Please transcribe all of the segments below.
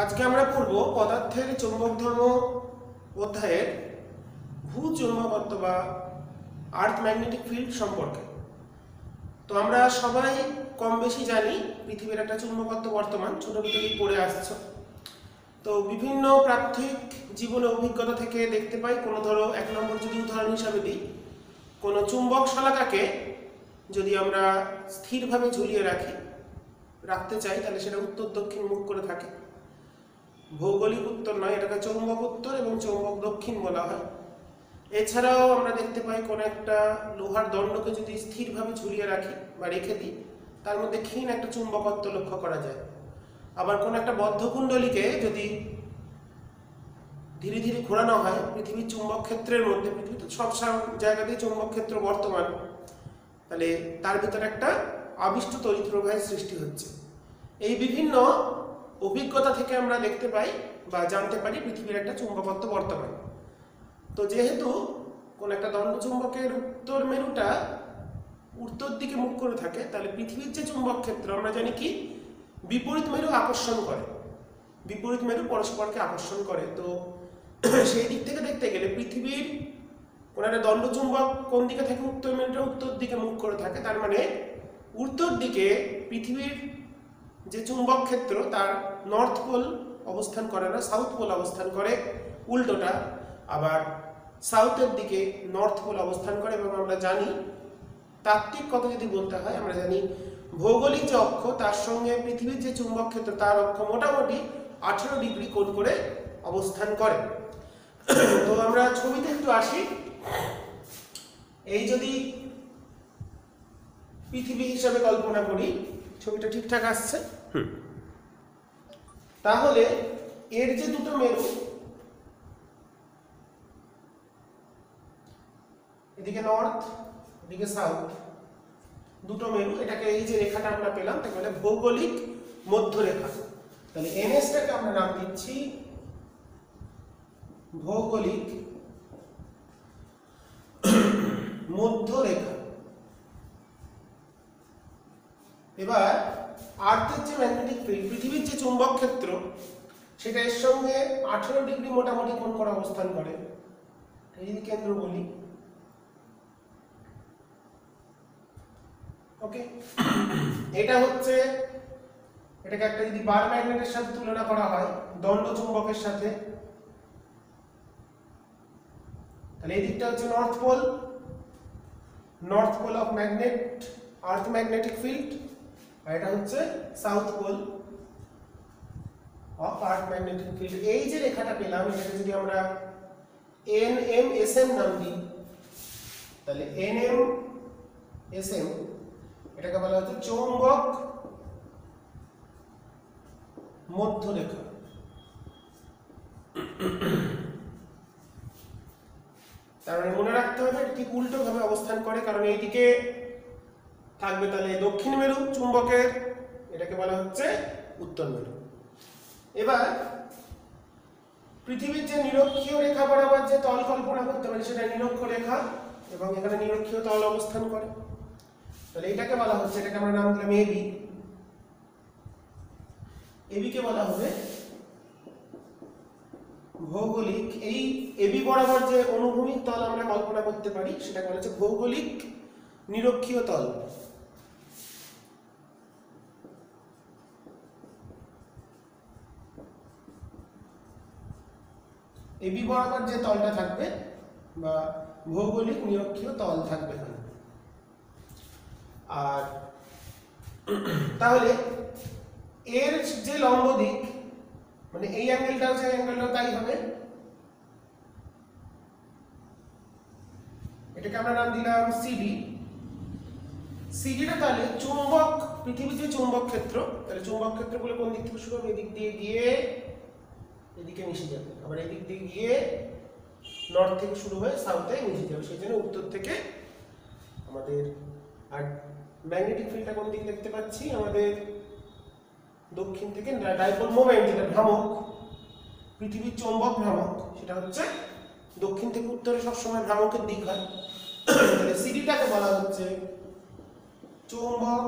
আজকে আমরা পড়ব পদার্থের চৌম্বক ধর্ম অধ্যায়ের ভূচুম্বকত্ব বা আর্থ ম্যাগনেটিক ফিল্ড সম্পর্কে। তো আমরা সবাই কম বেশি জানি পৃথিবীর একটা চুম্বকত্ব বর্তমান, ছোট থেকেই পড়ে আসছে। তো বিভিন্ন প্রাথমিক জীবনে অভিজ্ঞতা থেকে দেখতে পাই, কোনো ধরো 1 নম্বর যদি উদাহরণ হিসাবে দিই, কোনো চুম্বক শলাকাকে যদি আমরা স্থিরভাবে ঝুলিয়ে রাখতে চাই তাহলে সেটা উত্তর দক্ষিণ মুখ করে থাকে। ভৌগোলিক উত্তর নয়, এটাকে চৌম্বক উত্তর এবং চৌম্বক দক্ষিণ বলা হয়। এছাড়াও আমরা দেখতে পাই কোনো একটা লোহার দণ্ডকে যদি স্থিরভাবে ঝুলিয়ে রাখি বা রেখে দিই, তার মধ্যে ক্ষীণ একটা চুম্বকত্ব লক্ষ্য করা যায়। আবার কোনো একটা বদ্ধকুণ্ডলীকে যদি ধীরে ধীরে ঘোরানো হয় পৃথিবীর চুম্বক ক্ষেত্রের মধ্যে, পৃথিবীতে সব জায়গাতেই চুম্বক ক্ষেত্র বর্তমান, তাহলে তার ভিতরে একটা আবিষ্ট তড়িৎ প্রবাহের সৃষ্টি হচ্ছে। এই বিভিন্ন অভিজ্ঞতা থেকে আমরা দেখতে পাই বা জানতে পারি পৃথিবীর একটা চুম্বকত্ব বর্তমান। তো যেহেতু কোন একটা দণ্ডচুম্বকের উত্তর মেরুটা উত্তর দিকে মুখ করে থাকে, তাহলে পৃথিবীর যে চুম্বক ক্ষেত্র আমরা জানি কি বিপরীত মেরু আকর্ষণ করে, বিপরীত মেরু পরস্পরকে আকর্ষণ করে। তো সেই দিক থেকে দেখতে গেলে পৃথিবীর কোন একটা দণ্ডচুম্বক কোন দিকে থাকে, উত্তর মেরুটা উত্তর দিকে মুখ করে থাকে, তার মানে উত্তর দিকে পৃথিবীর যে চুম্বক ক্ষেত্র তার নর্থ পোল অবস্থান করে না, সাউথ পোল অবস্থান করে, উল্টোটা। আবার সাউথের দিকে নর্থ পোল অবস্থান করে। এবং আমরা জানি তাত্ত্বিক কথা যদি বলতে হয়, আমরা জানি ভৌগোলিক যে অক্ষ তার সঙ্গে পৃথিবীর যে চুম্বক ক্ষেত্র তার অক্ষ মোটামুটি 18 ডিগ্রি কোণ করে অবস্থান করে। তো আমরা ছবিতে একটু আসি। এই যদি পৃথিবী হিসাবে কল্পনা করি, ছবিটা ঠিকঠাক আসছে? তাহলে এর যে দুটো মেরু, এদিকে নর্থ এদিকে সাউথ, দুটো মেরু, এটাকে এই যে রেখাটা আমরা পেলাম তাকে বলে ভৌগোলিক মধ্যরেখা। তাহলে এনএসটাকে আমরা নাম দিচ্ছি ভৌগোলিক মধ্যরেখা। এবার আর্থের যে ম্যাগনেটিক ফিল্ড, পৃথিবীর যে চুম্বক ক্ষেত্র, সেটা এর সঙ্গে 18 ডিগ্রি মোটামুটি কোণ করে অবস্থান করে। এই যদি কেন্দ্র বলি, ওকে, এটা হচ্ছে, এটাকে একটা যদি বার ম্যাগনেটের সাথে তুলনা করা হয়, দণ্ড চুম্বকের সাথে, তাহলে এই দিকটা হচ্ছে north pole, north pole of magnet, earth magnetic field. আর এটা হচ্ছে south pole of earth magnetic field. এই যে রেখাটা পেলাম, এটাকে যদি আমরা NMSM নাম দিই, তাহলে NMSM এটাকে বলা হচ্ছে চৌম্বক মধ্যরেখা। তার মানে মনে রাখতে হবে ঠিক উল্টো ভাবে অবস্থান করে, কারণ এইদিকে থাকবে তাহলে দক্ষিণ মেরু চুম্বকের, এটাকে বলা হচ্ছে উত্তর মেরু। এবার পৃথিবীর যে নিরক্ষীয় রেখা বরাবর যে তল কল্পনা করতে পারি সেটা নিরক্ষ রেখা, এবং এখানে নিরক্ষীয় তল অবস্থান করে, তাহলে এটাকে বলা হচ্ছে, এটাকে আমরা নাম দিলাম এবি। এবিকে বলা হবে ভৌগোলিক, এই এবি বরাবর যে অনুভূমিক তল আমরা কল্পনা করতে পারি সেটাকে বলা হচ্ছে ভৌগোলিক নিরক্ষীয় তল। এবি বরাবর যে তলটা থাকবে বা ভৌগোলিক নিরক্ষীয় তল থাকবে। আর তাহলে এর যে লম্ব দিক, মানে এই অ্যাঙ্গেলটাও যে অ্যাঙ্গেলটাও তাই হবে, এটাকে আমরা নাম দিলাম সিডি। সিডিটা তাহলে চুম্বক, পৃথিবীর যে চুম্বক ক্ষেত্র, তাহলে চুম্বক ক্ষেত্রগুলো কোন দিক থেকে শুরু হবে, এদিক দিয়ে গিয়ে এদিকে মিশে যাবে, আবার এদিক দিয়ে গিয়ে নর্থ থেকে শুরু হয়ে সাউথে মিশে যাবে। সেই জন্য উত্তর থেকে আমাদের, আর ম্যাগনেটিক ফিল্ডটা কোন দিকে দেখতে পাচ্ছি, আমাদের দক্ষিণ থেকে ডাইপোল মোমেন্ট, যেটা ভ্রামক, পৃথিবীর চৌম্বক ভ্রামক, সেটা হচ্ছে দক্ষিণ থেকে উত্তরে সবসময় ভ্রামকের দিক হয়। তাহলে সিডিটাকে বলা হচ্ছে চৌম্বক।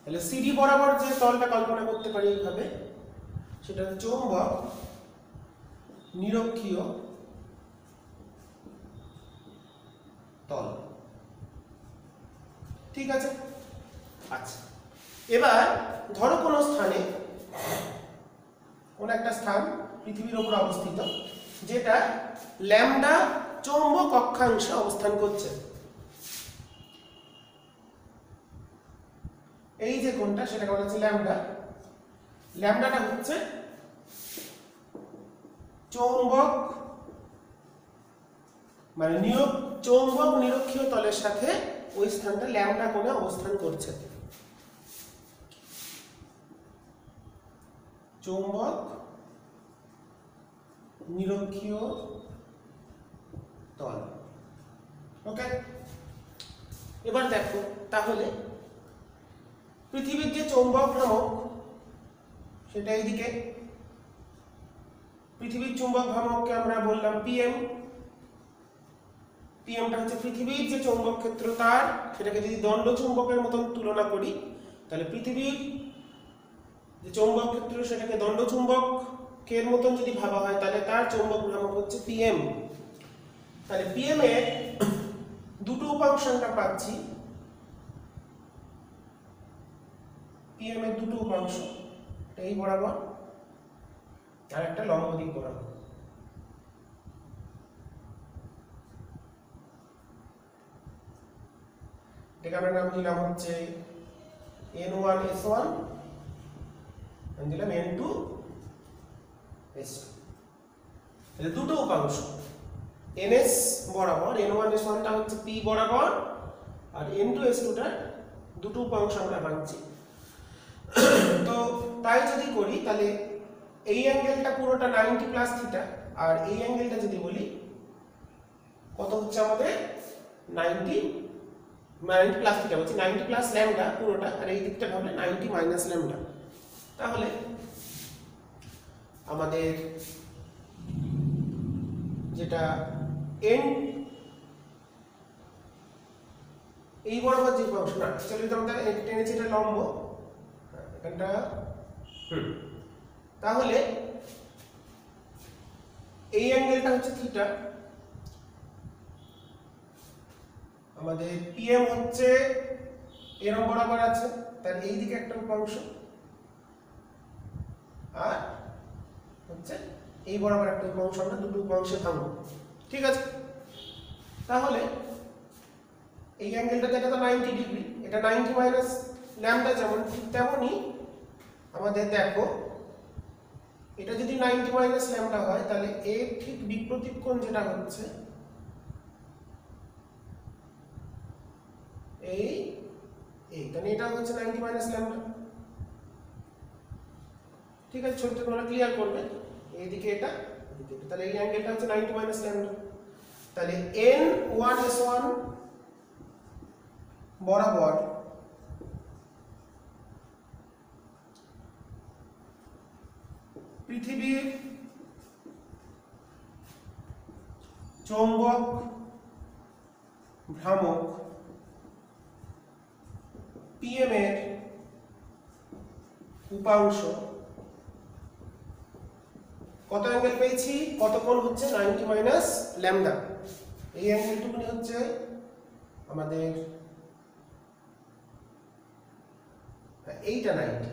তাহলে সিডি বরাবর যে তলটা কল্পনা করতে পারি এইভাবে, সেটা চৌম্বক নিরক্ষীয় তল। ঠিক আছে। আচ্ছা, এবার ধরো কোনো স্থানে, কোন একটা স্থান পৃথিবীর উপর অবস্থিত যেটা ল্যামডা চৌম্বক অক্ষাংশে অবস্থান করছে। এই যে কোনটা সেটাকে বলা হচ্ছে ল্যামডা। ল্যামডাটা হচ্ছে চৌম্বক মানে চৌম্বক নিরক্ষীয় তলের সাথে ওই স্থানটা ল্যামডা কোণে অবস্থান করছে। চৌম্বক নিরক্ষীয় তল। ওকে, এবার দেখো তাহলে পৃথিবীর যে চৌম্বক ভ্রামক সেটা এইদিকে, পৃথিবীর চৌম্বক ভ্রামককে আমরা বললাম পিএম। পিএমটা হচ্ছে পৃথিবীর যে চৌম্বক ক্ষেত্র তার, সেটাকে যদি দণ্ড চুম্বকের মতন তুলনা করি তাহলে পৃথিবীর যে চৌম্বক ক্ষেত্র সেটাকে দণ্ড চুম্বকের মতন যদি ভাবা হয় তাহলে তার চৌম্বক ভ্রামক হচ্ছে পিএম। তাহলে পিএম এর দুটো উপাংশ আমরা পাচ্ছি। পিএম এর দুটো উপাংশ, এই বরাবর আর একটা লম্ব দিক বরাবর। এটাকে আমরা নাম দিলাম হচ্ছে n1 s1, নাম দিলাম n2 s2। তাহলে দুটো উপাংশ ns বরাবর, n1 s1 টা হচ্ছে p বরাবর আর n2 s2 টা দুটো উপাংশ আমরা ভাঙছি। তো তাই যদি করি তাহলে এই অ্যাঙ্গেলটা পুরোটা 90 প্লাস থিটা, আর এই অ্যাঙ্গেলটা যদি বলি কত হচ্ছে আমাদের 90 প্লাস থিটা, বলছি 90 প্লাস ল্যামডা পুরোটা, আর এই দিকটা ভাবলে 90 মাইনাস ল্যামডা। তাহলে আমাদের যেটা n এই বরাবর যে উপাংশ, না চলো এটা আমরা টেনেছি, এটা লম্ব এখানটা, তাহলে এই অ্যাঙ্গেলটা হচ্ছে থিটা। আমাদের পিএম হচ্ছে এরকম বরাবর আছে, তার এই দিকে একটা উপাংশ, আর হচ্ছে এই বরাবর একটা উপাংশ, আমরা দুটো উপাংশে ভাঙবো। ঠিক আছে, তাহলে এই অ্যাঙ্গেলটা যেটা তো 90 ডিগ্রি, এটা 90 মাইনাস ল্যামডা, যেমন ঠিক তেমনই আমাদের দেখো এটা যদি 90 মাইনাস ল্যামডা হয় তাহলে এর ঠিক বিপরীত কোণ যেটা হচ্ছে এই তাহলে এটা হচ্ছে 90 মাইনাস ল্যামডা। ঠিক আছে, ছবিটা তোমরা ক্লিয়ার করবে, এইদিকে এটা এদিকে এটা, তাহলে এই অ্যাঙ্গেলটা হচ্ছে 90 মাইনাস ল্যামডা। তাহলে n1 s1 বরাবর পৃথিবীর চৌম্বক ভ্রামক পিএম এর উপাংশ কত অ্যাঙ্গেল পেয়েছি, কত কোণ হচ্ছে 90 মাইনাস ল্যামডা। এই অ্যাঙ্গেলটুকুনি হচ্ছে আমাদের এইটা 90,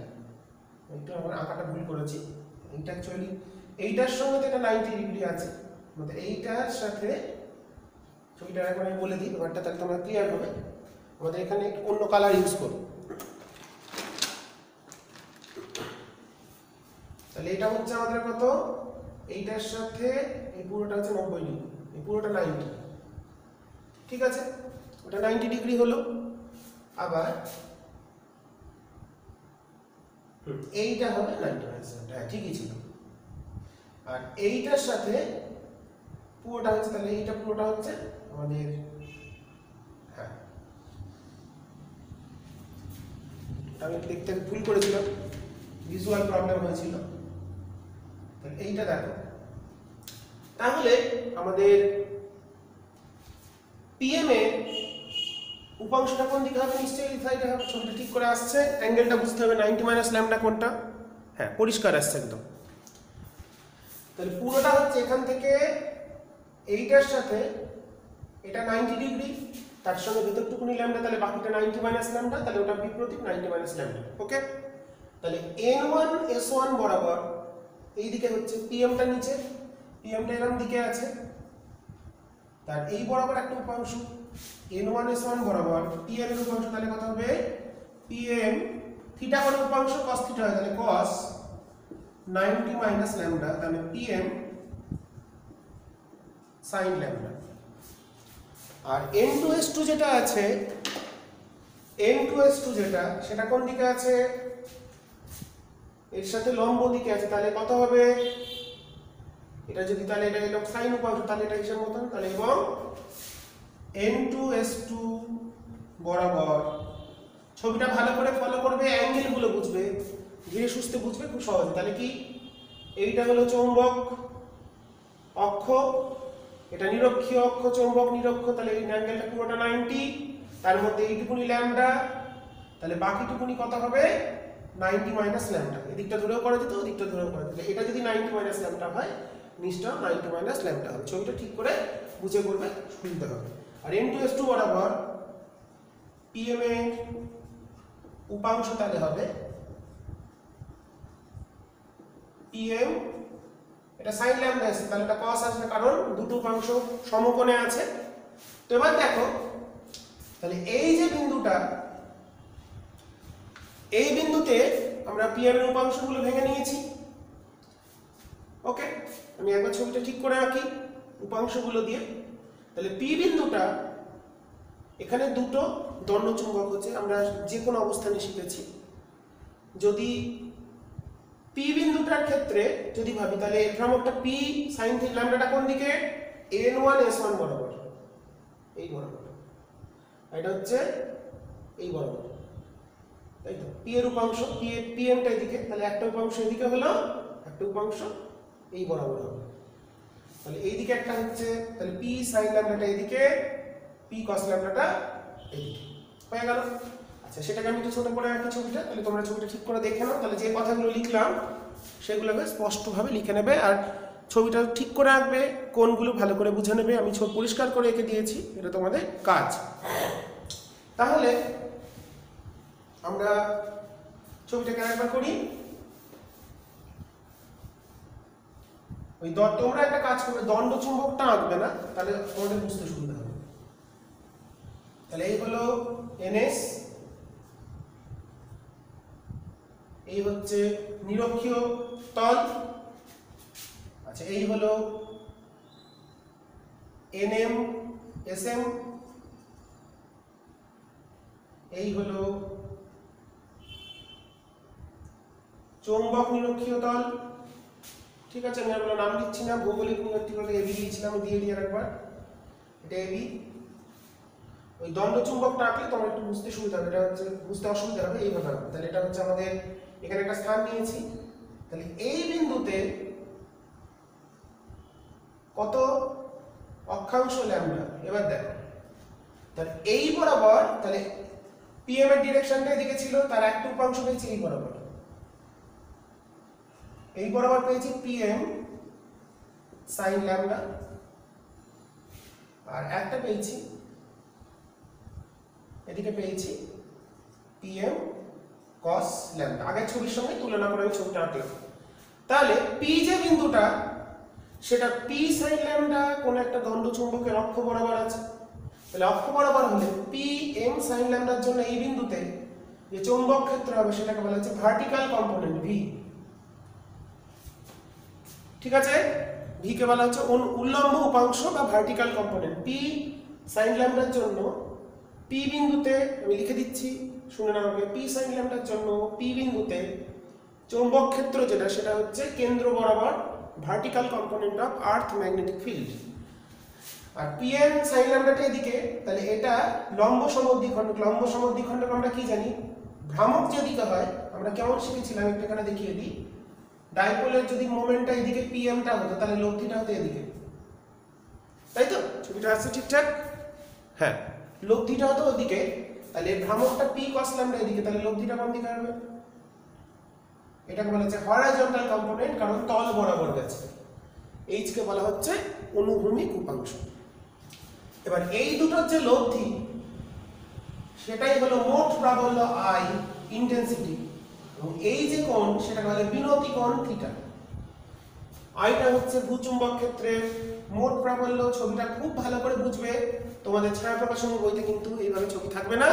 একটু আমরা আঁকাটা ভুল করেছি, এইটা অ্যাকচুয়ালি এইটার সঙ্গে যেটা 90 ডিগ্রি আছে, আমাদের এইটার সাথে ছবিটা এখন আমি বলে দিই ব্যাপারটা, তাহলে তোমরা ক্লিয়ার হবে। আমাদের এখানে অন্য কালার ইউজ করব। তাহলে এটা হচ্ছে আমাদের কত, এইটার সাথে এই পুরোটা হচ্ছে 90 ডিগ্রি, এই পুরোটা 90। ঠিক আছে, ওটা 90 ডিগ্রি হলো। আবার এইটা হবে 90 মাইনাস, হ্যাঁ ঠিকই ছিল। আর এইটার সাথে পুরোটা হচ্ছে, তাহলে এইটা পুরোটা হচ্ছে আমাদের, হ্যাঁ আমি দেখতে ভুল করেছিলাম, ভিজুয়াল প্রবলেম হয়েছিল। তাহলে এইটা দেখো, তাহলে আমাদের পিএম এর উপাংশটা কোন দিকে হবে, নিশ্চয়ই এই সাইডে হবে। ছবিটা ঠিক করে আসছে, অ্যাঙ্গেলটা বুঝতে হবে 90 মাইনাস ল্যামডা কোনটা, হ্যাঁ পরিষ্কার আসছে একদম। তাহলে পুরোটা হচ্ছে এখান থেকে এইটার সাথে এটা 90 ডিগ্রি, তার সঙ্গে ভেতরটুকুনি ল্যামডা, তাহলে বাকিটা 90 মাইনাস ল্যামডা, তাহলে ওটা বিপরীত 90 মাইনাস ল্যামডা। ওকে, তাহলে n1 s1 বরাবর এই দিকে হচ্ছে pmটা নিচে, pmটা এরকম দিকে আছে, তার এই বরাবর একটা উপাংশ n1 s1 বরাবর pm এর উপাংশ, তাহলে কত হবে pm থিটা কোন উপাংশ cos থিটা হয়, তাহলে cos 90 মাইনাস ল্যামডা, তাহলে pm sin ল্যামডা। আর n2s2 যেটা আছে, n2s2 যেটা সেটা কোন দিকে আছে, এর সাথে লম্ব দিকে আছে, তাহলে কত হবে এটা যদি, তাহলে এটা এলো sin উপাংশ, তাহলে এটা হিসাব মতন, তাহলে এবং n2s2 বরাবর, ছবিটা ভালো করে ফলো করবে, অ্যাঙ্গেল গুলো বুঝবে, ধীরে সুস্থে বুঝবে খুব সহজে। তাহলে কি এইটা হলো চৌম্বক অক্ষ, এটা নিরক্ষীয় অক্ষ, চৌম্বক নিরক্ষ, তাহলে এই অ্যাঙ্গেলটা পুরোটা 90, তার মধ্যে এইটুকুনি ল্যামডা, তাহলে বাকিটুকুনি কত হবে 90 মাইনাস ল্যামডা। এদিকটা ধরেও করা যেত, ওদিকটা ধরেও করা যেত, এটা যদি 90 মাইনাস ল্যামডা হয়, নিচটা 90 মাইনাস ল্যামডা হবে। ছবিটা ঠিক করে বুঝে করবে, সুবিধা হবে। আর n2s2 বরাবর pm এর উপাংশ তাহলে হবে pm, এটা sin ল্যামডা আছে, তাহলে এটা cos আসবে, কারণ দুটো উপাংশ সমকোণে আছে। তো এবার দেখো, তাহলে এই যে বিন্দুটা, এই বিন্দুতে আমরা pm এর উপাংশগুলো ভেঙে নিয়েছি। ওকে, আমি একবার ছবিটা ঠিক করে রাখি উপাংশগুলো দিয়ে। তাহলে p বিন্দুটা, এখানে দুটো দণ্ড চুম্বক হচ্ছে, আমরা যে কোনো অবস্থানে শিখেছি। যদি p বিন্দুটার ক্ষেত্রে যদি ভাবি, তাহলে এর ভ্রামকটা p sin থিটা, ল্যামডাটা কোন দিকে n1 s1 বরাবর, এই বরাবর, এটা হচ্ছে এই বরাবর, তাই তো p এর উপাংশ, pm টা এদিকে, তাহলে একটা উপাংশ এদিকে হলো, একটা উপাংশ এই বরাবর হবে, তাহলে এইদিকে একটা হচ্ছে, তাহলে p sin ল্যামডাটা এদিকে, p cos ল্যামডাটা এদিকে হয়ে গেল। আচ্ছা, সেটাকে আমি একটু ছোট করে রাখি ছবিটা, তাহলে তোমরা ছবিটা ঠিক করে দেখে নাও, তাহলে যে কথাগুলো লিখলাম সেগুলোকে স্পষ্টভাবে লিখে নেবে, আর ছবিটা ঠিক করে রাখবে, কোনগুলো ভালো করে বুঝে নেবে। আমি ছবি পরিষ্কার করে এঁকে দিয়েছি, এটা তোমাদের কাজ। তাহলে আমরা ছবিটাকে একবার করি। ওই তোমরা একটা কাজ করবে, দণ্ড চুম্বকটা আঁকবে না, তাহলে তোমাদের বুঝতে সুবিধা হবে। তাহলে এই হলো ns, এই হচ্ছে নিরক্ষীয় তল, আচ্ছা এই হলো nm sm, এই হলো চৌম্বক নিরক্ষীয় তল। ঠিক আছে, আমি আপনার নাম লিখছি না, ভৌগোলিক নিয়ন্ত্রণে এবি দিয়েছিলাম, দিয়ে দিয়ে একবার, এটা এবি। ওই দণ্ড চুম্বকটা আঁকলে তোমার একটু বুঝতে সুবিধা হবে, এটা হচ্ছে বুঝতে অসুবিধা হবে, এইভাবে আঁকবে। তাহলে এটা হচ্ছে আমাদের এখানে একটা স্থান নিয়েছি, তাহলে এই বিন্দুতে কত অক্ষাংশ ল্যামডা, এবার দেখো, তাহলে এই বরাবর, তাহলে pm এর ডিরেকশনটা এদিকে ছিল, তার একটা উপাংশ পেয়েছি এই বরাবর, এই বরাবর পেয়েছি pm sin ল্যামডা, আর একটা পেয়েছি এদিকে পেয়েছি pm cos ল্যামডা। আগের ছবির সঙ্গে তুলনা করে আমি ছবিটা আঁকলাম। তাহলে p যে বিন্দুটা, সেটা p sin ল্যামডা কোন একটা দণ্ড চুম্বকের অক্ষ বরাবর আছে, তাহলে অক্ষ বরাবর হলে pm sin ল্যামডার জন্য এই বিন্দুতে যে চৌম্বক ক্ষেত্র হবে সেটাকে বলা হচ্ছে ভার্টিক্যাল কম্পোনেন্ট v। ঠিক আছে, v কে বলা হচ্ছে উল্লম্ব উপাংশ বা ভার্টিক্যাল কম্পোনেন্ট। p sin ল্যামডার জন্য p বিন্দুতে, আমি লিখে দিচ্ছি শুনে নাও, p sin ল্যামডার জন্য p বিন্দুতে চৌম্বক ক্ষেত্র যেটা, সেটা হচ্ছে কেন্দ্র বরাবর vertical component of earth magnetic field. আর pm sin ল্যামডাটা এদিকে, তাহলে এটা লম্ব সমদ্বিখণ্ডক। লম্ব সমদ্বিখণ্ডক আমরা কি জানি, ভ্রামক যেদিকে হয়, আমরা কেমন শিখেছিলাম একটু এখানে দেখিয়ে দিই। ডাইপোলের যদি মোমেন্টটা এদিকে pmটা হতো, তাহলে লব্ধিটা হতো এদিকে, তাই তো? ছবিটা আসছে ঠিকঠাক? হ্যাঁ, লব্ধিটা হতো ওদিকে, তাহলে ভ্রামকটা p cos ল্যামডা এদিকে, তাহলে লব্ধিটা কোন দিকে হবে? এটাকে বলা হচ্ছে হরাইজন্টাল কম্পোনেন্ট, কারণ তল বরাবর গেছে। এইচ কে বলা হচ্ছে অনুভূমিক উপাংশ। এবার এই দুটোর যে লব্ধি সেটাই হলো মোট প্রাবল্য আই ইন্টেন্সিটি, এবং এই যে কোণ সেটাকে বলে বিনতি কোণ থিটা। আইটা হচ্ছে ভূচুম্বক ক্ষেত্রের মোট প্রাবল্য। ছবিটা খুব ভালো করে বুঝবে, তোমাদের ছায়া প্রকাশনী বইতে কিন্তু এইভাবে ছবি থাকবে না,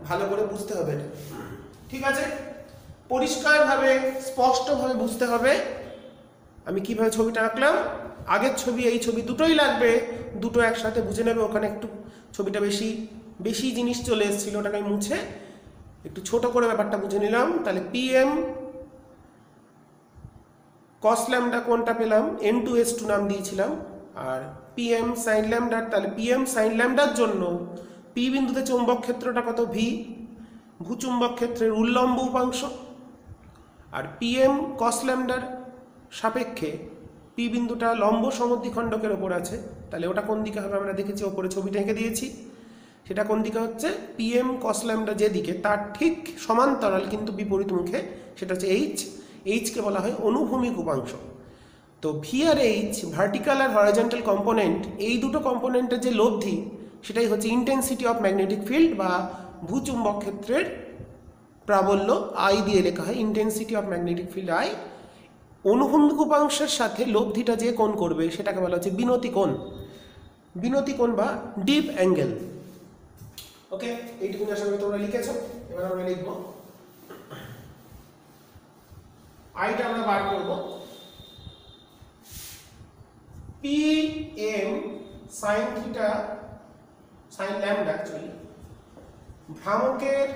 ভালো করে বুঝতে হবে এটা, ঠিক আছে? পরিষ্কারভাবে স্পষ্টভাবে বুঝতে হবে আমি কিভাবে ছবিটা আঁকলাম। আগের ছবি এই ছবি দুটোই লাগবে, দুটো একসাথে বুঝে নেবে। ওখানে একটু ছবিটা বেশি জিনিস চলে এসেছিল, ওটাকে আমি মুছে একটু ছোট করে ব্যাপারটা বুঝে নিলাম। তাহলে পিএম কস ল্যামডা কোনটা পেলাম, N2S2 নাম দিয়েছিলাম, আর পিএম সাইন ল্যামডার, তাহলে পিএম সাইন ল্যামডার জন্য পি বিন্দুতে চৌম্বক ক্ষেত্রটা কত, ভি, ভূচুম্বক ক্ষেত্রের উল্লম্ব উপাংশ। আর পিএম কস ল্যামডার সাপেক্ষে পি বিন্দুটা লম্ব সমদ্বিখণ্ডকের ওপর আছে, তাহলে ওটা কোন দিকে হবে আমরা দেখেছি, ওপরে ছবিটা এঁকে দিয়েছি। সেটা কোন দিকে হচ্ছে, পিএম কস ল্যামডা যেদিকে তার ঠিক সমান্তরাল কিন্তু বিপরীত মুখে, সেটা হচ্ছে এইচ। এইচকে বলা হয় অনুভূমিক উপাংশ। তো ভি আর এইচ, ভার্টিক্যাল আর হরাইজন্টাল কম্পোনেন্ট, এই দুটো কম্পোনেন্টের যে লব্ধি সেটাই হচ্ছে ইন্টেন্সিটি অফ ম্যাগনেটিক ফিল্ড বা ভূচুম্বক ক্ষেত্রের প্রাবল্য। আই দিয়ে লেখা হয় intensity of magnetic field I. অনুভূমিক উপাংশের সাথে লব্ধিটা যে কোণ করবে সেটাকে বলা হচ্ছে বিনতি কোণ, বিনতি কোণ বা ডিপ অ্যাঙ্গেল। ওকে, এইটুকুনি আশা করি তোমরা লিখেছো। এবার আমরা লিখবো আইটা আমরা বার করব। P M sine theta sine lambda actually ভ্রামকের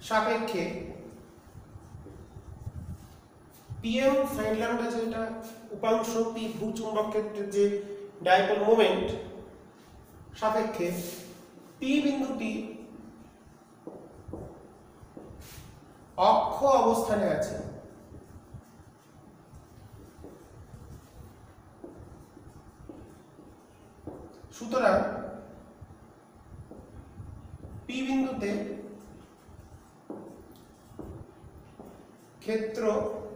সাপেক্ষে পিএম সাইন ল্যামডা যেটা উপাংশ পি ভূচুম্বক ক্ষেত্রের যে ডাইপোল মোমেন্ট সাপেক্ষে পি বিন্দুটি অক্ষ অবস্থানে আছে। সুতরাং পি বিন্দুতে ক্ষেত্র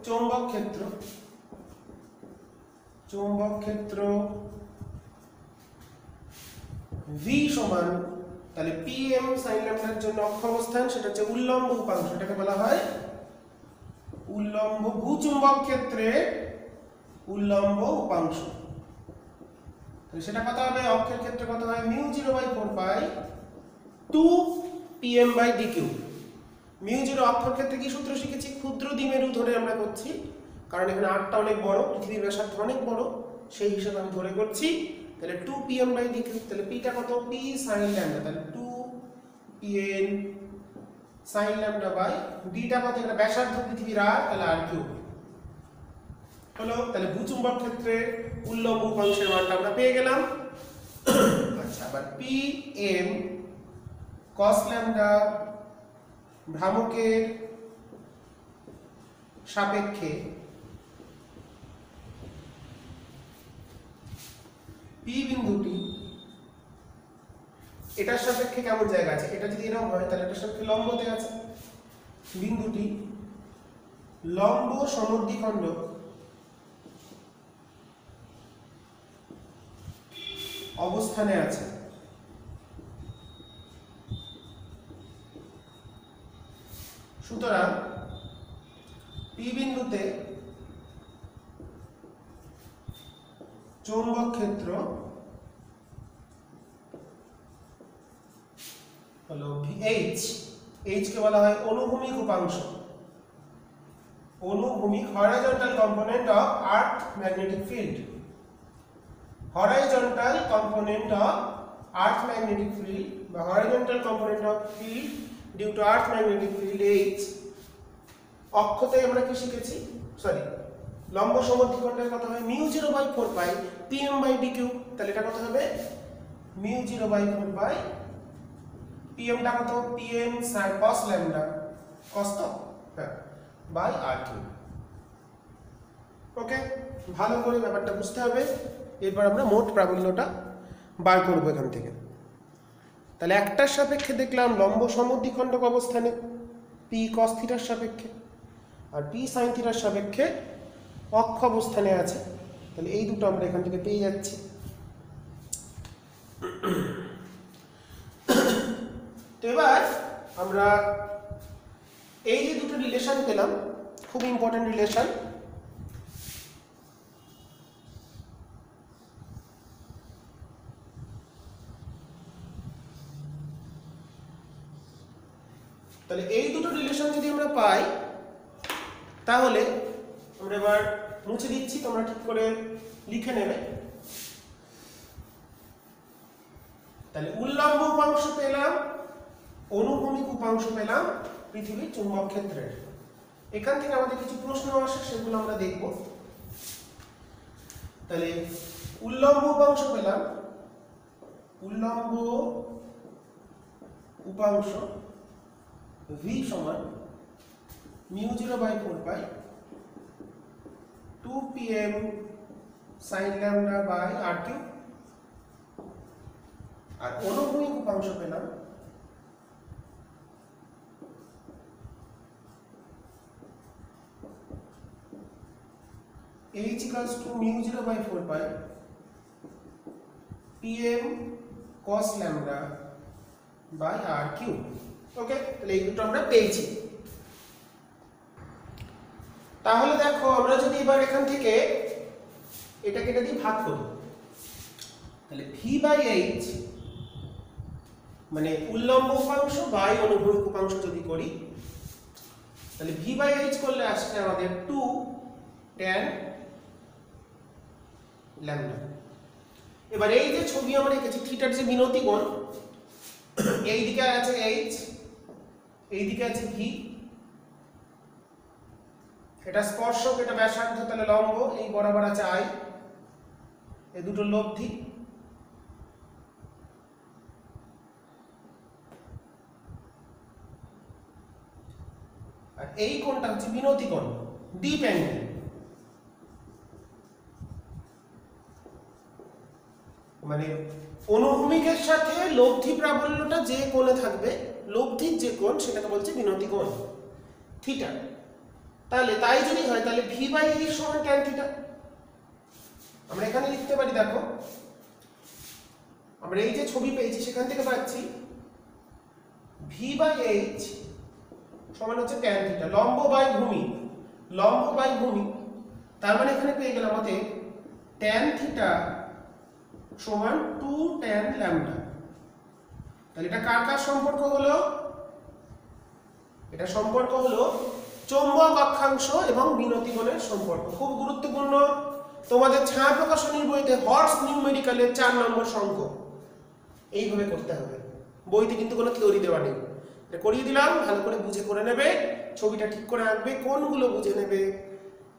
চৌম্বক ক্ষেত্র ভি সমান, তাহলে পিএম সাইন ল্যামডার জন্য অক্ষ অবস্থান সেটা হচ্ছে উল্লম্ব উপাংশ, এটাকে বলা হয় উল্লম্ব ভূচুম্বক ক্ষেত্রে উল্লম্ব উপাংশ। তাহলে সেটা কত হবে, অক্ষের ক্ষেত্রে কত হয়, μ0/4π 2pm/dq। μ0 অক্ষর ক্ষেত্রে কি সূত্র শিখেছি, ক্ষুদ্র দ্বিমেরু ধরে আমরা করছি, কারণ এখানে আরটা অনেক বড়, পৃথিবীর ব্যাসার্ধ অনেক বড়, সেই হিসাবে আমি ধরে করছি। তাহলে 2pm/dq, তাহলে পিটা কত, p sin ল্যামডা, তাহলে 2pn sin ল্যামডা বাই ডিটা কত, এটা ব্যাসার্ধ পৃথিবীর আর, তাহলে r কিউব হলো। তাহলে ভূচুম্বক ক্ষেত্রে উল্লম্ব উপাংশের মানটা আমরা পেয়ে গেলাম। আচ্ছা, আবার pm cos ল্যামডা ভ্রামকের সাপেক্ষে পি বিন্দুটি এটার সাপেক্ষে কেমন জায়গা আছে, এটা যদি এরকম হয় তাহলে এটার সাপেক্ষে লম্বতে আছে, বিন্দুটি লম্ব সমদ্বিখণ্ডক অবস্থানে আছে। সুতরাং পি বিন্দুতে চৌম্বক ক্ষেত্র হলো এইচ, এইচ কে বলা হয় অনুভূমিক উপাংশ, অনুভূমিক horizontal component of earth magnetic field, horizontal component of earth magnetic field বা horizontal component of field due to earth magnetic field H। অক্ষতে আমরা কি শিখেছি, সরি লম্ব সমদ্বিখণ্ডের কথা হয় μ0/4π pm/dq, তাহলে এটা কত হবে μ0/4π pm টা কত, pm sin cos lambda, cos তো হ্যাঁ বাই r3। ওকে, ভালো করে ব্যাপারটা বুঝতে হবে। এরপর আমরা মোট প্রাবল্যটা বার করব এখান থেকে। তাহলে একটার সাপেক্ষে দেখলাম লম্ব সমদ্বিখণ্ডক অবস্থানে পি cos থিটার সাপেক্ষে, আর পি সাইন থিটার সাপেক্ষে অক্ষ অবস্থানে আছে। তাহলে এই দুটো আমরা এখান থেকে পেয়ে যাচ্ছি। তো এবার আমরা এই যে দুটো রিলেশন পেলাম, খুব ইম্পর্টেন্ট রিলেশন। তাহলে এই দুটো রিলেশন যদি আমরা পাই তাহলে আমরা এবার মুছে দিচ্ছি, তোমরা ঠিক করে লিখে নেবে। তাহলে উল্লম্ব উপাংশ পেলাম, অনুভূমিক উপাংশ পেলাম পৃথিবীর চুম্বক ক্ষেত্রের। এখান থেকে আমাদের কিছু প্রশ্ন আসে, সেগুলো আমরা দেখব। তাহলে উল্লম্ব উপাংশ পেলাম, উল্লম্ব উপাংশ v সমান μ0/4 2pm sin λ/r3। আর অনুভূমিক উপাংশ পেলাম h = μ0/4 pm cos λ/r3। ওকে, তাহলে এই দুটো আমরা পেয়েছি। তাহলে দেখো আমরা যদি এবার এখান থেকে এটাকে এটা দিয়ে ভাগ করি, তাহলে v/h মানে উল্লম্ব উপাংশ বাই অনুভূমিক উপাংশ যদি করি, তাহলে v/h করলে আসছে আমাদের 2 tan λ। এবার এই যে ছবি আমরা এঁকেছি থিটার যে বিনতি কোণ, এই দিকে আছে h, এই দিকে আছে v, এটা স্পর্শক, এটা ব্যাসার্ধ, তাহলে লম্ব, এই বরাবর আছে i, এই দুটো লব্ধি। আর এই কোণটা হচ্ছে বিনতি কোণ, ডিপ অ্যাঙ্গেল। মানে অনুভূমিকের সাথে লব্ধি প্রাবল্যটা যে কোণে থাকবে, লব্ধির যে কোণ সেটাকে বলছে বিনতি কোণ থিটা। তাহলে তাই যদি হয় তাহলে v/h সমান tan থিটা। আমরা এখানে লিখতে পারি, দেখো আমরা এই যে ছবি পেয়েছি সেখান থেকে পাচ্ছি v/h সমান হচ্ছে tan থিটা, লম্ব বাই ভূমি, লম্ব বাই ভূমি। তার মানে এখানে পেয়ে গেলাম আমাদের tan থিটা সমান 2 tan λ। তাহলে এটা কার কার সম্পর্ক হলো? এটা সম্পর্ক হলো চৌম্বক অক্ষাংশ এবং বিনতি কোণের সম্পর্ক। খুব গুরুত্বপূর্ণ, তোমাদের ছায়া প্রকাশনীর বইতে হর্স নিউমেরিক্যালের 4 নম্বর অঙ্ক এইভাবে করতে হবে। বইতে কিন্তু কোনো থিওরি দেওয়া নেই, এটা করিয়ে দিলাম, ভালো করে বুঝে করে নেবে, ছবিটা ঠিক করে আঁকবে, কোনগুলো বুঝে নেবে।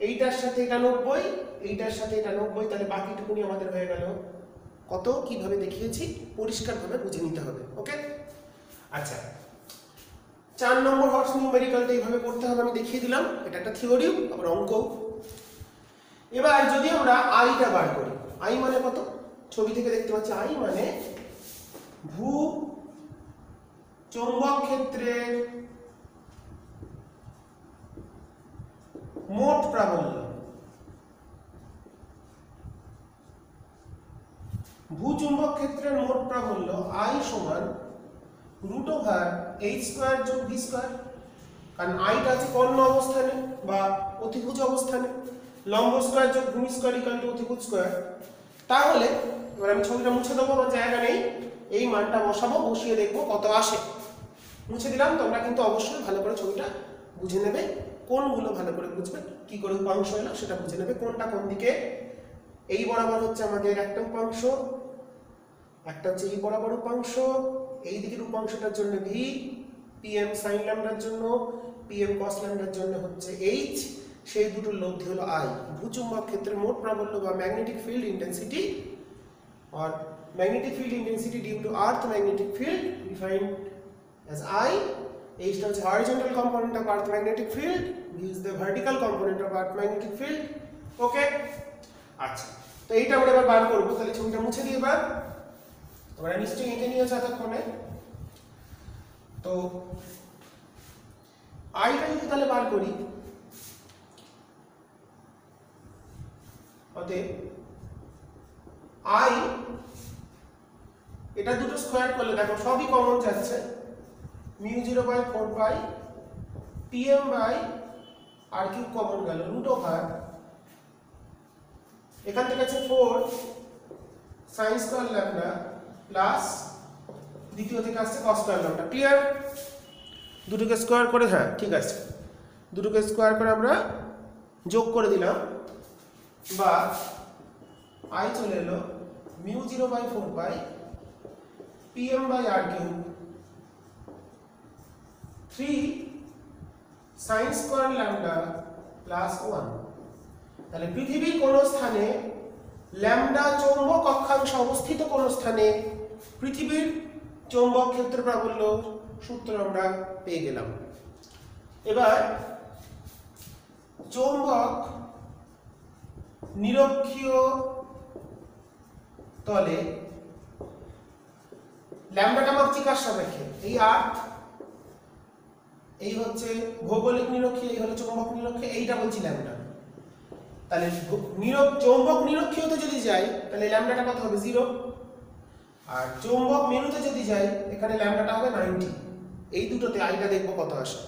এইটার সাথে এটা 90, এইটার সাথে এটা 90, তাহলে বাকিটুকুনি আমাদের হয়ে গেল কত, কিভাবে দেখিয়েছি পরিষ্কারভাবে বুঝে নিতে হবে। ওকে, আচ্ছা 4 নম্বর হর্স নিউমেরিক্যালটা এইভাবে করতে হবে, আমি দেখিয়ে দিলাম। এটা একটা থিওরি, আবার অঙ্ক। এবার যদি আমরা আইটা বার করি, আই মানে কত? ছবি থেকে দেখতে পাচ্ছি আই মানে ভূ চৌম্বক ক্ষেত্রের মোট প্রাবল্য। ভূচুম্বক ক্ষেত্রের মোট প্রাবল্য I সমান √h² যোগ v², কারণ আইটা আছে কর্ণ অবস্থানে বা অতিভুজ অবস্থানে, লম্ব স্কয়ার যোগ ভূমি স্কয়ার ইকুয়াল টু অতিভুজ স্কয়ার। তাহলে এবার আমি ছবিটা মুছে দেবো, আমার জায়গা নেই, এই মানটা বসাবো, বসিয়ে দেখবো কত আসে। মুছে দিলাম, তোমরা কিন্তু অবশ্যই ভালো করে ছবিটা বুঝে নেবে, কোনগুলো ভালো করে বুঝবে, কি করে উপাংশ এলো সেটা বুঝে নেবে, কোনটা কোন দিকে। এই বরাবর হচ্ছে আমাদের একটা উপাংশ, একটা হচ্ছে এই বরাবর উপাংশ, এই দিকের উপাংশটার জন্য v, pm sin λ-র জন্য, pm cos λ-র জন্য হচ্ছে h, সেই দুটোর লব্ধি হলো i। ভূচুম্বক ক্ষেত্রের মোট প্রাবল্য বা magnetic field intensity or magnetic field intensity due to earth magnetic field defined as I. H is the horizontal component of earth magnetic field, V is the vertical component of earth magnetic field. Okay, আচ্ছা তো এইটা আমরা এবার বার করব। তাহলে ছবিটা মুছে দিই। এবার তোমরা নিশ্চয়ই এঁকে নিয়েছো এতক্ষণে। তো আইটা যদি তাহলে বার করি, অতএব আই, এটা দুটো স্কোয়ার করলে দেখো সবই কমন যাচ্ছে, μ0/4 pm/r³ কমন গেল, রুট ওভার এখান থেকে আছে 4 sin স্কয়ার ল্যামডা প্লাস দ্বিতীয় থেকে আসছে cos স্কয়ার ল্যামডা। ক্লিয়ার? দুটোকে স্কোয়ার করে, হ্যাঁ ঠিক আছে, দুটোকে স্কোয়ার করে আমরা যোগ করে দিলাম, বা আই চলে এলো μ0/4 pm/r³ 3 sin square lambda plus 1। তাহলে পৃথিবীর কোন স্থানে ল্যামডা চৌম্বক অক্ষাংশ অবস্থিত কোন স্থানে পৃথিবীর চৌম্বক ক্ষেত্র প্রাবল্য সূত্র আমরা পেয়ে গেলাম। এবার চৌম্বক নিরক্ষীয় তলে ল্যামডাটা মাপছি কার সাপেক্ষে? এই আর্থ, এই হচ্ছে ভৌগোলিক নিরক্ষীয়, এই হলো চৌম্বক নিরক্ষীয়, এইটা বলছি ল্যামডা। তাহলে চৌম্বক নিরক্ষীয়তে যদি যাই তাহলে ল্যামডাটা কত হবে? 0। আর চৌম্বক মেরুতে যদি যাই এখানে ল্যামডাটা হবে 90। এই দুটোতে আইটা দেখবো কত আসে।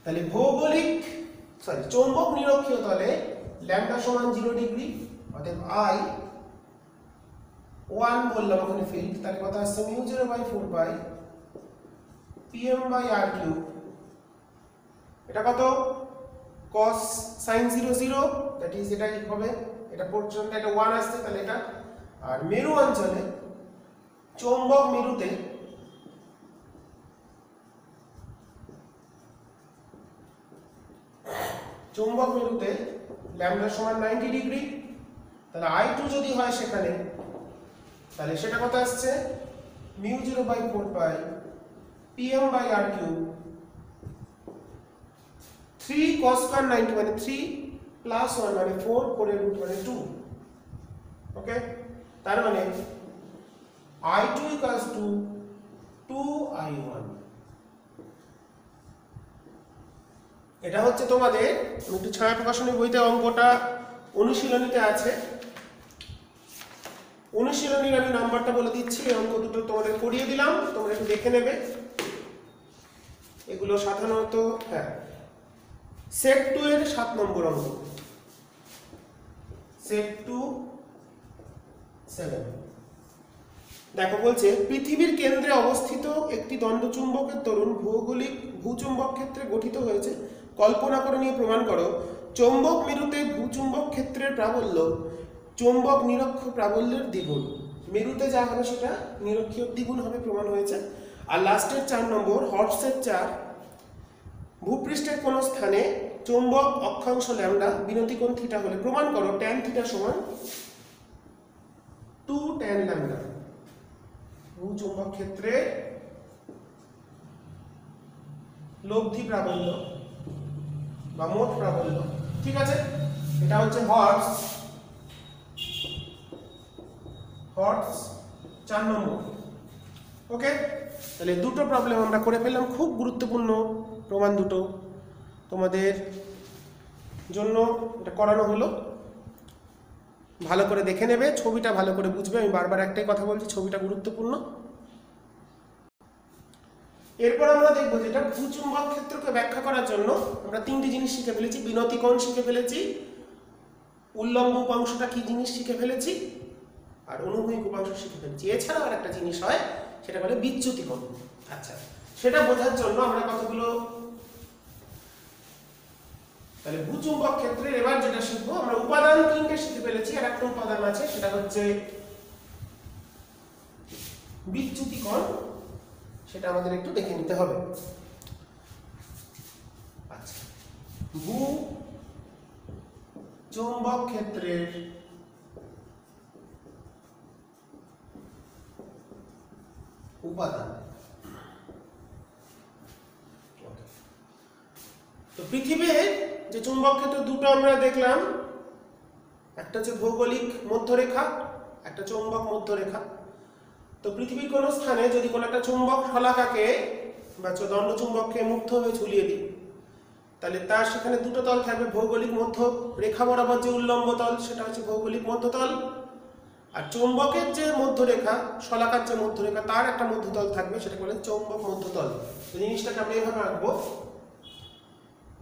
তাহলে চৌম্বক নিরক্ষীয় তলে ল্যামডা সমান 0 ডিগ্রি, অতএব আই 1 বললাম ওখানে ফিল্ড, তাহলে কত আসছে? μ0/4 pm/r³। এটা কত? cos sin 0 0, দ্যাট ইজ এটাই হবে, এটা পর্যন্ত এটা 1 আসছে, তাহলে এটা। আর মেরু অঞ্চলে চৌম্বক মেরুতে ল্যামডা সমান 90 ডিগ্রি, তাহলে I2 যদি হয় সেখানে, তাহলে সেটা কত আসছে? μ0/4 pm/r³ 3 cos স্কয়ার 90 মানে 3 প্লাস 1 মানে 4, 4 এর রুট মানে 2। ওকে, তার মানে I2 2I1। এটা হচ্ছে তোমাদের একটু ছায়া প্রকাশনী বইতে অঙ্কটা অনুশীলনীতে আছে, অনুশীলনীর আমি নাম্বারটা বলে দিচ্ছি, এই অঙ্ক দুটো তোমাদের করিয়ে দিলাম, তোমরা একটু দেখে নেবে। এগুলো সাধারণত হ্যাঁ সেট 2 এর 7 নম্বর অঙ্ক, সেট 2 7। দেখো বলছে পৃথিবীর কেন্দ্রে অবস্থিত একটি দণ্ডচুম্বকের তরুণ ভৌগোলিক ভূচুম্বক ক্ষেত্রে গঠিত হয়েছে, কল্পনা করে নিয়ে প্রমাণ করো চৌম্বক মেরুতে ভূচুম্বক ক্ষেত্রের প্রাবল্য চৌম্বক নিরক্ষ প্রাবল্যের দ্বিগুণ। মেরুতে যা হবে সেটা নিরক্ষীয় দ্বিগুণ হবে, প্রমাণ হয়েছে। আর লাস্টের 4 নম্বর হর্সের 4, ভূপৃষ্ঠের কোন স্থানে চৌম্বক অক্ষাংশ ল্যামডা বিনতিকোণ থিটা হলে প্রমাণ করো tan থিটা সমান 2 tan ল্যামডা। ভূচুম্বক ক্ষেত্রে লব্ধি প্রাবল্য বা মোট প্রাবল্য, ঠিক আছে? এটা হচ্ছে হর্স 4 নম্বর। ওকে, তাহলে দুটো প্রবলেম আমরা করে ফেললাম, খুব গুরুত্বপূর্ণ প্রমাণ দুটো তোমাদের জন্য এটা করানো হলো। ভালো করে দেখে নেবে, ছবিটা ভালো করে বুঝবে। আমি বারবার একটাই কথা বলছি, ছবিটা গুরুত্বপূর্ণ। এরপর আমরা দেখবো যেটা ভূচুম্বক ক্ষেত্রকে ব্যাখ্যা করার জন্য আমরা 3টি জিনিস শিখে ফেলেছি। বিনতিকোণ শিখে ফেলেছি, উল্লম্ব উপাংশটা কি জিনিস শিখে ফেলেছি, আর অনুভূমিক উপাংশ শিখে ফেলেছি। এছাড়াও আর একটা জিনিস হয়, সেটা বলে বিচ্যুতিকোণ। আচ্ছা, সেটা বোঝার জন্য আমরা কতগুলো, তাহলে ভূচুম্বক ক্ষেত্রের এবার যেটা শিখবো আমরা উপাদান 3টে শিখে ফেলেছি, আর একটা উপাদান আছে সেটা হচ্ছে বিচ্যুতিকোণ, সেটা আমাদের একটু দেখে নিতে হবে। আচ্ছা, ভূচুম্বক ক্ষেত্রের উপাদান। তো পৃথিবীর যে চুম্বক ক্ষেত্র দুটো আমরা দেখলাম, একটা হচ্ছে ভৌগোলিক মধ্যরেখা, একটা চৌম্বক মধ্যরেখা। তো পৃথিবীর কোন স্থানে যদি কোনো একটা চুম্বক শলাকাকে বা দণ্ডচুম্বককে মুক্তভাবে ঝুলিয়ে দিই, তাহলে তার সেখানে দুটো তল থাকবে, ভৌগোলিক মধ্য রেখা বরাবর যে উল্লম্ব তল সেটা হচ্ছে ভৌগোলিক মধ্যতল, আর চৌম্বকের যে মধ্যরেখা শলাকার যে মধ্যরেখা তার একটা মধ্যতল থাকবে, সেটা বলে চৌম্বক মধ্যতল। এই জিনিসটাকে আমরা এইভাবে আঁকবো,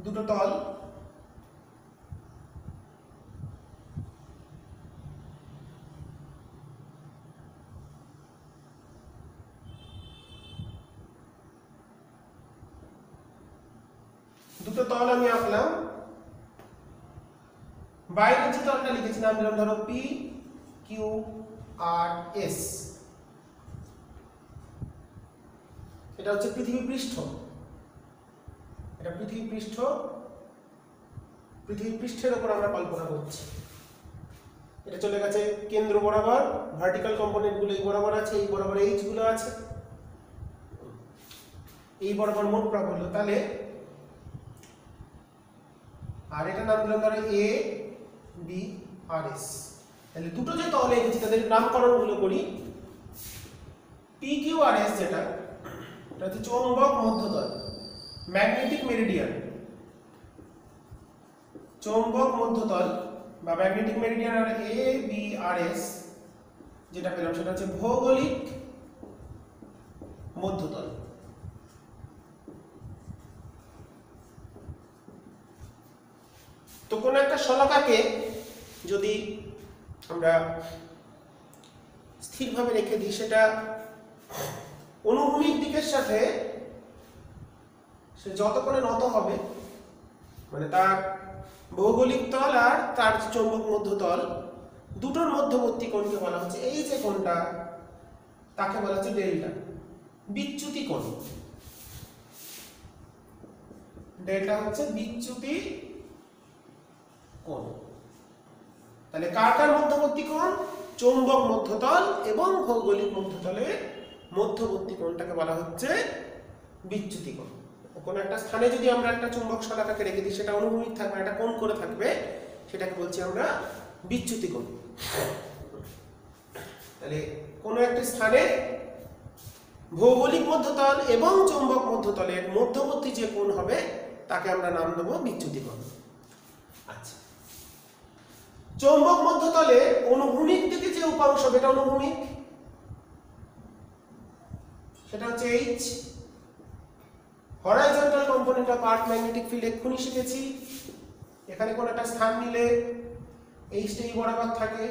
দুটো তল আমি আঁকলাম। বাইরে যে তলটা লিখেছি নাম দিলাম ধরো পি কিউ আর এস, এটা হচ্ছে পৃথিবী পৃষ্ঠ, এটা পৃথিবী পৃষ্ঠের উপর আমরা কল্পনা করছি। এটা চলে গেছে কেন্দ্র বরাবর, ভার্টিক্যাল কম্পোনেন্ট গুলো এই বরাবর আছে, এই বরাবর এইচ গুলো আছে, এই বরাবর মোট প্রাবল্য। তাহলে আর এটা নাম দিলাম ধরো এ বি আর এস। তাহলে দুটো যে তল এঁকেছি তাদের নামকরণ গুলো করি। পি কিউ আর এস যেটা, এটা হচ্ছে চৌম্বক মধ্যতল, ম্যাগনেটিক মেরিডিয়ান, চৌম্বক মধ্যতল বা magnetic Meridien. R A B R S যেটা পেলাম সেটা হচ্ছে ভৌগোলিক মধ্যতল। তো কোন একটা শলাকাকে যদি আমরা স্থিরভাবে রেখে দিই, সেটা অনুভূমিক দিকের সাথে সে যত করে নত হবে, মানে তার ভৌগোলিক তল আর তার চৌম্বক মধ্যতল দুটোর মধ্যবর্তী কোণকে বলা হচ্ছে, এই যে কোণটা তাকে বলা হচ্ছে ডেল্টা, বিচ্যুতি কোণ। ডেল্টা হচ্ছে বিচ্যুতি কোণ। তাহলে কার কার মধ্যবর্তী কোণ? চৌম্বক মধ্যতল এবং ভৌগোলিক মধ্যতলের মধ্যবর্তী কোণটাকে বলা হচ্ছে বিচ্যুতি কোণ। কোন একটা স্থানে যদি আমরা একটা চুম্বক শলাকাকে রেখে দিই, সেটা অনুভূমিক থাকবে, একটা কোণ করে থাকবে, সেটাকে বলছি আমরা বিচ্যুতি কোণ। তাহলে কোন একটা স্থানে ভৌগোলিক মধ্যতল এবং চৌম্বক মধ্যতলের মধ্যবর্তী যে কোণ হবে তাকে আমরা নাম দেবো বিচ্যুতি কোণ। আচ্ছা, চৌম্বক মধ্যতলে অনুভূমিক দিকে যে উপাংশ, এটা অনুভূমিক, সেটা হচ্ছে H. Horizontal component of earth magnetic field এক্ষুনি শিখেছি। এখানে কোন একটা স্থান নিলে এইচটা এই বরাবর থাকে,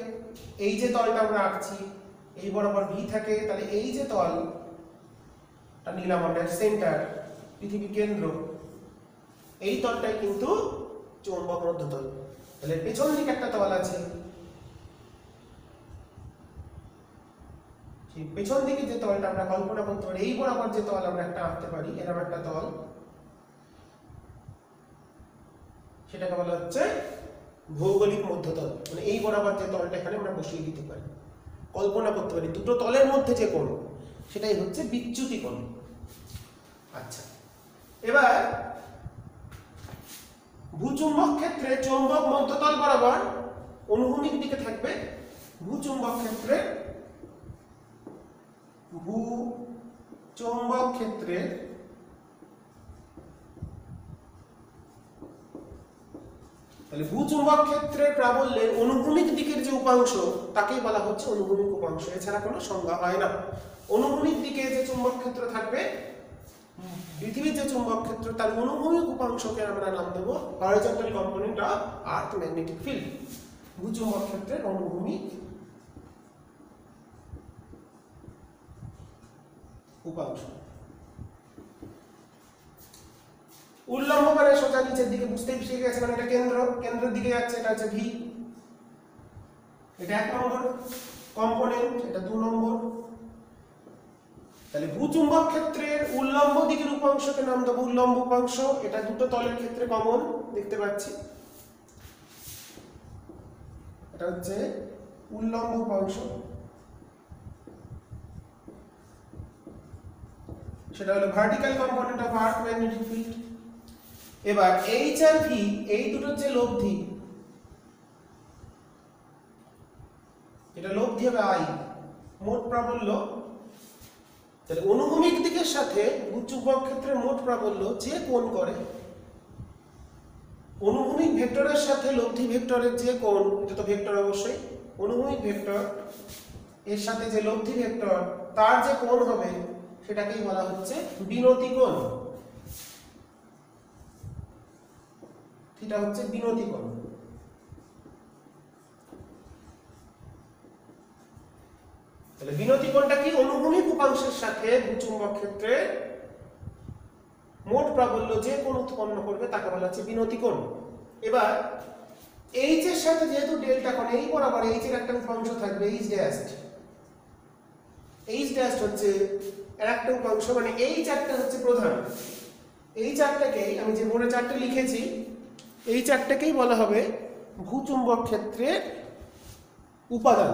এই যে তলটা আমরা আঁকছি এই বরাবর ভি থাকে, তাহলে এই যে তলটা নিলাম আমরা সেন্টার, পৃথিবী কেন্দ্র, এই তলটাই কিন্তু চৌম্বক মধ্যতল। তাহলে পেছন দিকে একটা তল আছে, সেই পেছন দিকে যে তলটা আমরা কল্পনা করতে পারি, এই বরাবর যে তল আমরা একটা আঁকতে পারি, এরকম একটা তল, সেটাকে বলা হচ্ছে ভৌগোলিক মধ্যতল। মানে এই বরাবর যে তলটা এখানে আমরা বসিয়ে দিতে পারি, কল্পনা করতে পারি, দুটো তলের মধ্যে যে কোণ, সেটাই হচ্ছে বিচ্যুতি কোণ। আচ্ছা, এবার ভূচুম্বক ক্ষেত্রে চৌম্বক মধ্যতল বরাবর অনুভূমিক দিকে থাকবে, ভূচুম্বক ক্ষেত্রে তাহলে ভূচুম্বক ক্ষেত্রের প্রাবল্যের অনুভূমিক দিকের যে উপাংশ তাকেই বলা হচ্ছে অনুভূমিক উপাংশ, এছাড়া কোনো সংজ্ঞা হয় না। অনুভূমিক দিকে যে চুম্বক ক্ষেত্র থাকবে, পৃথিবীর যে চুম্বক ক্ষেত্র, তার অনুভূমিক উপাংশকে আমরা নাম দেবো horizontal component of earth magnetic field. ভূচুম্বক ক্ষেত্রের অনুভূমিক উপাংশ। উল্লম্ব মানে সোজা নিচের দিকে, বুঝতেই শিখে গেছে, মানে এটা কেন্দ্রের দিকে যাচ্ছে, এটা হচ্ছে ভি, এটা 1 নম্বর কম্পোনেন্ট, এটা 2 নম্বর। তাহলে ভূচুম্বক ক্ষেত্রের উল্লম্ব দিকের উপাংশকে নাম দেবো উল্লম্ব উপাংশ। এটা দুটো তলের ক্ষেত্রে কমন দেখতে পাচ্ছি, এটা হচ্ছে উল্লম্ব উপাংশ, সেটা হলো vertical component of earth magnetic field. এবার এইচ আর ভি এই দুটোর যে লব্ধি, এটা লব্ধি হবে আই, মোট প্রাবল্য। তাহলে অনুভূমিক দিকের সাথে ভূচুম্বক ক্ষেত্রে মোট প্রাবল্য যে কোণ করে অনুভূমিক ভেক্টরের সাথে লব্ধি ভেক্টরের যে কোণ, এটা তো ভেক্টর অবশ্যই, অনুভূমিক ভেক্টর এর সাথে যে লব্ধি ভেক্টর তার যে কোণ হবে সেটাকেই বলা হচ্ছে বিনতি কোণ। থিটা হচ্ছে বিনতি কোণ। তাহলে বিনতি কোণটা কি? অনুভূমিক উপাংশের সাথে ভূচুম্বক ক্ষেত্রে মোট প্রাবল্য যে কোণ উৎপন্ন করবে তাকে বলা হচ্ছে বিনতি কোণ। এবার এইচ এর সাথে যেহেতু ডেল্টা কোণ, এই বরাবর এইচ এর একটা উপাংশ থাকবে এইচ ড্যাশ। এইচ ড্যাশ হচ্ছে এর একটা উপাংশ, মানে এই চারটা হচ্ছে প্রধান। এই চারটাকেই আমি যে বোর্ডে চারটে লিখেছি, এই চারটাকেই বলা হবে ভূচুম্বক ক্ষেত্রের উপাদান।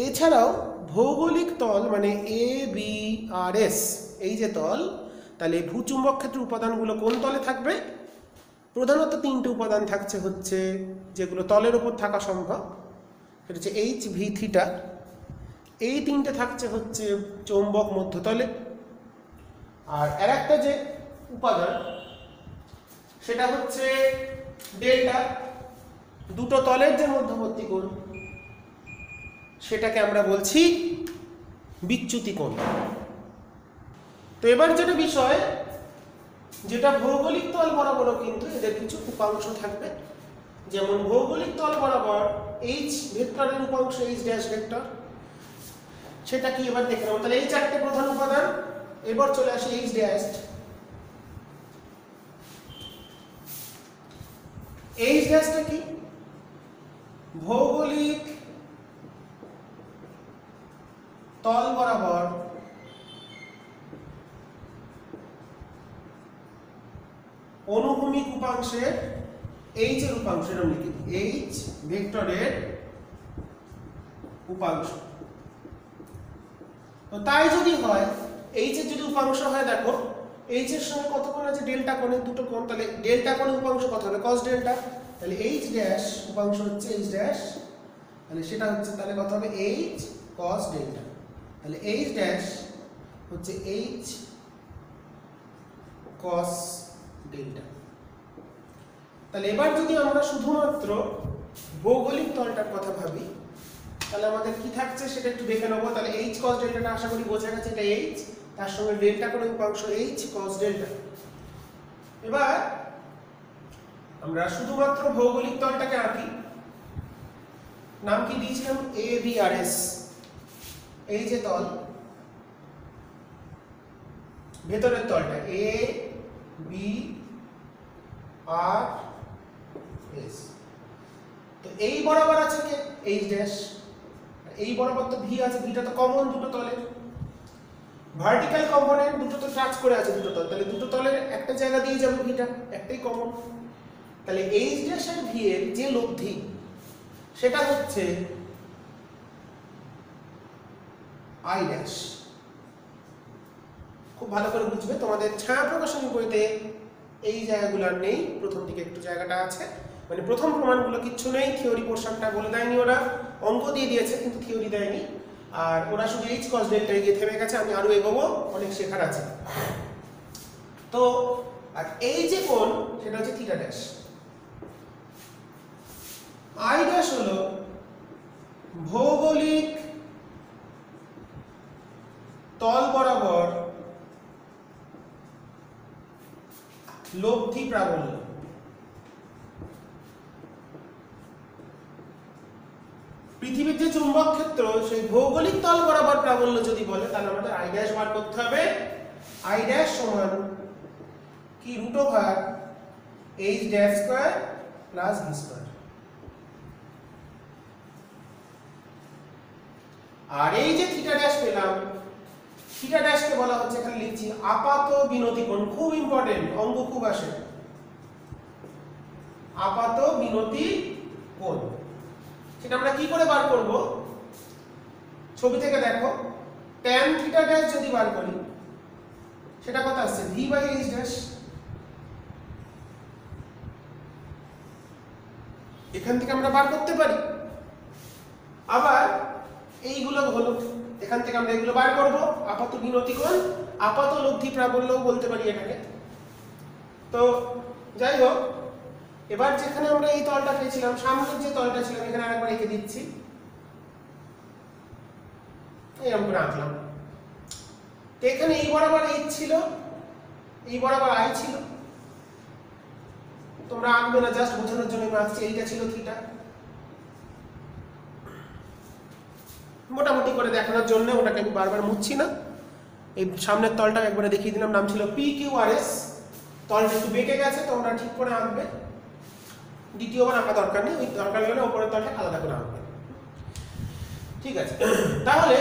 এছাড়াও ভৌগোলিক তল মানে এ বি আর এস, এই যে তল, তাহলে ভূচুম্বক ক্ষেত্রের উপাদানগুলো কোন তলে থাকবে? প্রধানত তিনটে উপাদান থাকছে হচ্ছে যেগুলো তলের উপর থাকা সম্ভব, সেটা হচ্ছে এইচ ভি থিটা। এই তিনটে থাকছে হচ্ছে চৌম্বক মধ্যতলে। আর আর একটা যে উপাদান সেটা হচ্ছে ডেল্টা, দুটো তলের যে মধ্যবর্তী কোণ সেটাকে আমরা বলছি বিচ্যুতি কোণ। তো এবার যেটা বিষয়, যেটা ভৌগোলিক তল বরাবরও কিন্তু এদের কিছু উপাংশ থাকবে, যেমন ভৌগোলিক তল বরাবর এইচ ভেক্টরের উপাংশ এইচ ড্যাশ ভেক্টর, সেটা কি এবার দেখে নেব। তাহলে এই চারটে প্রধান উপাদান, এবার চলে আসে এইচ ড্যাশ। এইচ ড্যাশটা কি? ভৌগোলিক তল বরাবর অনুভূমিক উপাংশের এইচ এর উপাংশ, এরকম লিখি, এইচ ভেক্টরের উপাংশ। তো তাই যদি হয়, এইচ এর যদি উপাংশ হয়, দেখো এইচ এর সঙ্গে কত কোণ আছে? ডেল্টা কোণের দুটো কোণ, তাহলে ডেল্টা কোণের উপাংশ কত হবে? cos delta. তাহলে এইচ ড্যাশ উপাংশ হচ্ছে এইচ ড্যাশ, তাহলে সেটা হচ্ছে তাহলে কত হবে? H cos delta. তাহলে এইচ ড্যাশ হচ্ছে এইচ cos ডেল্টা। তাহলে এবার যদি আমরা শুধুমাত্র ভৌগোলিক তলটার কথা ভাবি, তাহলে আমাদের কি থাকছে সেটা একটু দেখে নেবো। তাহলে এইচ cos ডেল্টাটা আশা করি বোঝা গেছে, এটা এইচ, তার সঙ্গে ডেল্টা কোণের উপাংশ এইচ cos ডেল্টা। এবার আমরা শুধুমাত্র ভৌগোলিক তলটাকে আঁকি, নাম কি দিয়েছিলাম? A B R S. এই যে তল, ভেতরের তলটা এ বি আর এস। তো এই বরাবর আছে কে? H dash. এই বরাবর তো ভি আছে, ভিটা তো কমন দুটো তলের। ভার্টিক্যাল কম্পোনেন্ট দুটো তো টাচ করে আছে দুটো তল, তাহলে দুটো তলের একটা জায়গা দিয়ে যাবে ভিটা, একটাই কমন। তাহলে এইচ ড্যাশ আর ভি এর যে লব্ধি সেটা হচ্ছে আই ড্যাশ। খুব ভালো করে বুঝবে, তোমাদের ছায়া প্রকাশনী বইতে এই জায়গাগুলো আর নেই, প্রথম দিকে একটু জায়গাটা আছে, মানে প্রথম প্রমাণগুলো কিচ্ছু নেই, থিওরি পোর্শনটা বলে দেয়নি, ওরা অঙ্ক দিয়ে দিয়েছে কিন্তু থিওরি দেয়নি। আর ওরা শুধু এইচ cos ডেল্টায় গিয়ে থেমে গেছে, আমি আরো এগোবো, অনেক শেখার আছে। তো আর এই যে কোণ সেটা হচ্ছে থিটা ড্যাশ। আই ড্যাশ হলো ভৌগোলিক তল বরাবর লব্ধি প্রাবল্য। পৃথিবীর যে চুম্বক ক্ষেত্র সেই ভৌগোলিক তল বরাবর প্রাবল্য যদি বলে, তাহলে আমাদের আই ড্যাশ বার করতে হবে। আই ড্যাশ সমান কি? Root over H dash square plus V square. আর এই যে থিটা ড্যাশ পেলাম, থিটা ড্যাশকে বলা হচ্ছে, এখানে লিখছি আপাত বিনতি কোণ। খুব ইম্পর্টেন্ট, অঙ্ক খুব আসে। আপাত বিনতি কোণ সেটা আমরা কি করে বার করব? ছবি থেকে দেখো, tan থিটা ড্যাশ যদি বার করি সেটা কত আসছে? v by H dash. এখান থেকে আমরা বার করতে পারি। আবার এইগুলো হলো, এখান থেকে আমরা এগুলো বার করব। আপাত বিনতি কোণ, আপাত লব্ধি প্রাবল্যও বলতে পারি এটাকে। তো যাই হোক, এবার যেখানে আমরা এই তলটা পেয়েছিলাম, সামনের যে তলটা ছিল এখানে আরেকবার রেখে দিচ্ছি, এরকম করে আঁকলাম। তো এখানে এই বরাবর এইচ ছিল, এই বরাবর আই ছিল, তোমরা আঁকবে না, জাস্ট বোঝানোর জন্য আঁকছি। এইটা ছিল থিটা, মোটামুটি করে দেখানোর জন্য ওটাকে আমি বারবার মুছছি না। এই সামনের তলটা একবারে দেখিয়ে দিলাম, নাম ছিল পি কিউ আর এস। তলটা একটু বেঁকে গেছে, তোমরা ঠিক করে আঁকবে, দ্বিতীয়বার আঁকা দরকার নেই, ওই দরকার হলে ওপরের তলটা আলাদা করে আঁকবে। ঠিক আছে, তাহলে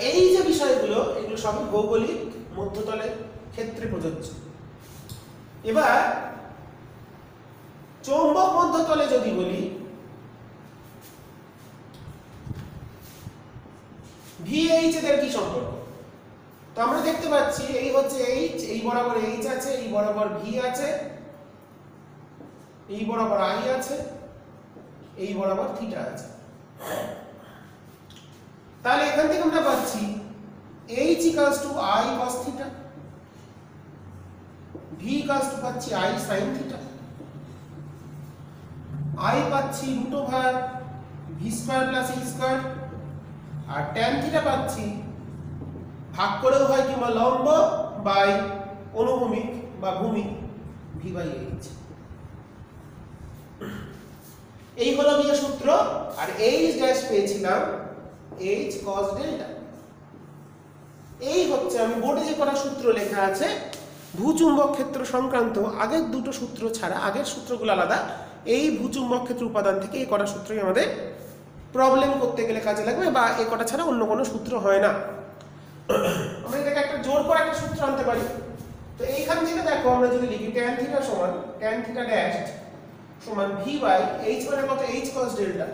এই যে বিষয়গুলো, এগুলো সবই ভৌগোলিক মধ্যতলের ক্ষেত্রে প্রযোজ্য। এবার চৌম্বক মধ্যতলে যদি বলি, VH এদের কি সম্পর্ক? তো আমরা দেখতে পাচ্ছি এই হচ্ছে H, এই বরাবর H আছে, এই বরাবর V আছে, এই বরাবর I আছে, এই বরাবর থিটা আছে। তাহলে এখান থেকে আমরা পাচ্ছি H equals to I cos theta, V equals to পাচ্ছি I sin theta, I পাচ্ছি root over V square plus E square, আর tan থিটা পাচ্ছি ভাগ করেও হয় কিংবা লম্ব বাই অনুভূমিক বা ভূমিক V বাই H। এই হলো গিয়ে সূত্র। আর H ড্যাশ পেয়েছিলাম H cos ডেল্টা। এই হচ্ছে, আমি বোর্ডে যে কটা সূত্র লেখা আছে ভূচুম্বক ক্ষেত্র সংক্রান্ত, আগের দুটো সূত্র ছাড়া, আগের সূত্রগুলো আলাদা, এই ভূচুম্বক ক্ষেত্র উপাদান থেকে এই কটা সূত্রই আমাদের প্রবলেম করতে গেলে কাজে লাগবে, বা এই কটা ছাড়া অন্য কোনো সূত্র হয় না। আমরা এটাকে একটা জোর করে একটা সূত্র আনতে পারি। তো এইখান থেকে দেখো, আমরা যদি লিখি tan থিটা সমান tan থিটা ড্যাশ সমান V বাই H, মানে কত? H cos delta.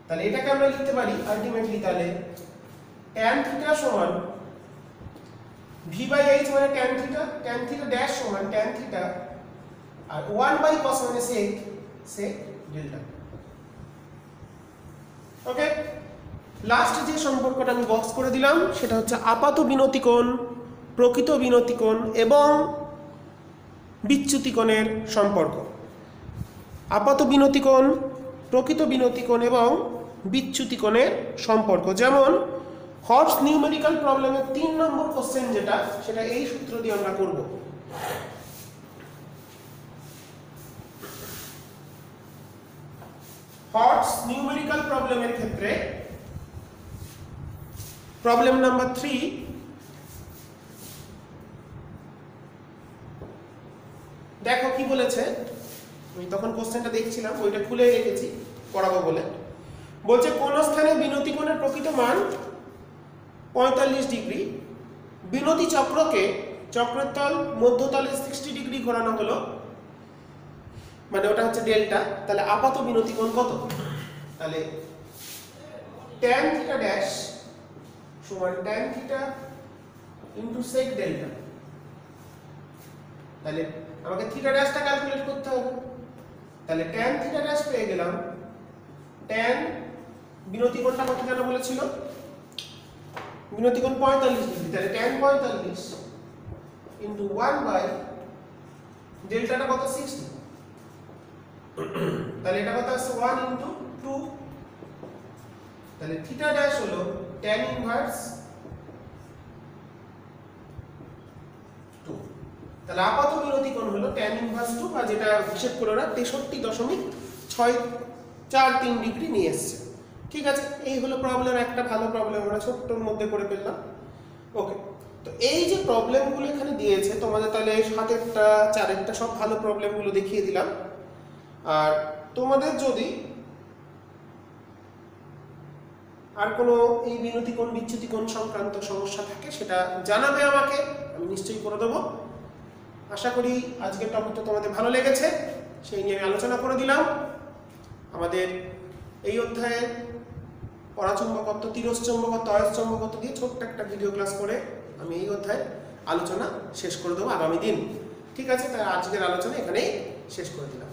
তাহলে এটাকে আমরা লিখতে পারি আলটিমেটলি, তাহলে tan থিটা সমান V বাই H মানে tan থিটা ড্যাশ সমান tan থিটা, আর 1 বাই cos মানে sec ডেল্টা। ওকে, লাস্ট যে সম্পর্কটা আমি বক্স করে দিলাম সেটা হচ্ছে আপাত বিনতি কোণ, প্রকৃত বিনতি কোণ এবং বিচ্যুতি কোণের সম্পর্ক। আপাত বিনতি কোণ, প্রকৃত বিনতি কোণ এবং বিচ্যুতি কোণের সম্পর্ক। যেমন হবস নিউমেরিক্যাল প্রবলেমের 3 নম্বর কোশ্চেন যেটা, সেটা এই সূত্র দিয়ে আমরা করব। হবস নিউমেরিক্যাল প্রবলেমের ক্ষেত্রে প্রবলেম নাম্বার 3, দেখো কি বলেছে। আমি তখন কোশ্চেনটা দেখছিলাম, ওইটা খুলে রেখেছি পড়াবো বলে। বলছে কোন স্থানে বিনতি কোণের প্রকৃত মান 45 ডিগ্রি, বিনতি চক্রকে চক্রের তল মধ্যতলে 60 ডিগ্রি ঘোরানো হলো, মানে ওটা হচ্ছে ডেল্টা। তাহলে আপাত বিনতি কোণ কত? তাহলে tan থিটা ড্যাশ সমান tan theta into sec delta. তাহলে আমাকে থিটা ড্যাশটা ক্যালকুলেট করতে হবে। তাহলে tan থিটা ড্যাশ পেয়ে গেলাম, tan বিনতি কোণটা কত জানা বলেছিল? বিনতি কোণ 45 ডিগ্রি, তাহলে tan 45 ইনটু 1 বাই ডেল্টাটা কত? 60। তাহলে এটা কত আসছে? 1 ইনটু 2। তাহলে থিটা ড্যাশ হলো tan ইনভার্স 2। তাহলে আপাত বিরতি কোণ হলো tan ইনভার্স 2, বা যেটা হিসাব করে ওরা 63.643 ডিগ্রি নিয়ে এসেছে। ঠিক আছে, এই হলো প্রবলেম, একটা ভালো প্রবলেম আমরা ছোট্টর মধ্যে করে ফেললাম। ওকে, তো এই যে প্রবলেমগুলো এখানে দিয়েছে তোমাদের, তাহলে 7এরটা 4এরটা সব ভালো প্রবলেমগুলো দেখিয়ে দিলাম। আর তোমাদের যদি আর কোনো এই বিনতি কোণ বিচ্যুতি কোণ সংক্রান্ত সমস্যা থাকে সেটা জানাবে আমাকে, আমি নিশ্চয়ই করে দেবো। আশা করি আজকের টপিকটা তোমাদের ভালো লেগেছে, সেই নিয়ে আমি আলোচনা করে দিলাম। আমাদের এই অধ্যায়ে পরাচুম্বকত্ব, তিরস্চম্বকত্ব, অয়স্চম্বকত্ব দিয়ে ছোট্ট একটা ভিডিও ক্লাস করে আমি এই অধ্যায়ের আলোচনা শেষ করে দেবো আগামী দিন। ঠিক আছে, তাই আজকের আলোচনা এখানেই শেষ করে দিলাম।